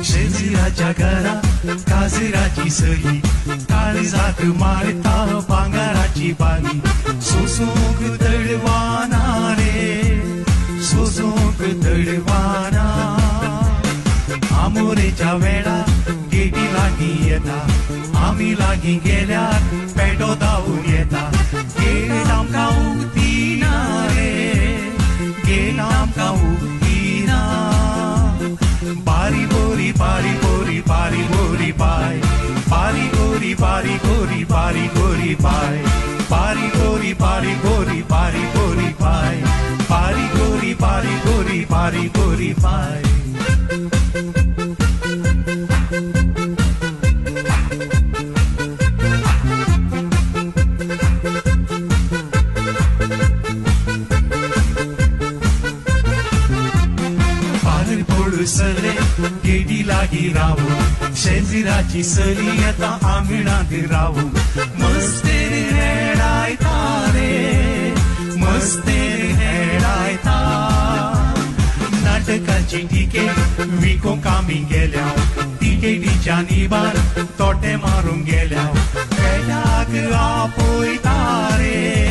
शेजाऱ्याच्या घरात काजराची सही, काळजात माळता पांघराची बाई, सोसोक तळवाना रे, सोसोक तळवाना. आमोरेच्या वेळा गेटी लागी येता, आम्ही लागी गेल्यार पेटो धावून येता. गेट आमकां उगतीना रे, गेट आमकां उगतीना. बारी बोरी बारी बोरी बारी बोरी बाय, बारी गोरी बारी गोरी बारी गोरी बाय, बारी गोरी बारी गोरी बारी गोरी बाय, बारी गोरी बारी गोरी बारी गोरी बाय. सले गेडी लागी रावू, शेजाराची सली येता आंगणात रावू. मस्तेर हेडायता रे, मस्तेर हेडायता. नाटकाची तिकेट विकोंक आमी गेल्या, तिकेटीच्या निबार तोटे मारूंक गेल्या. पेटाक आपयता रे.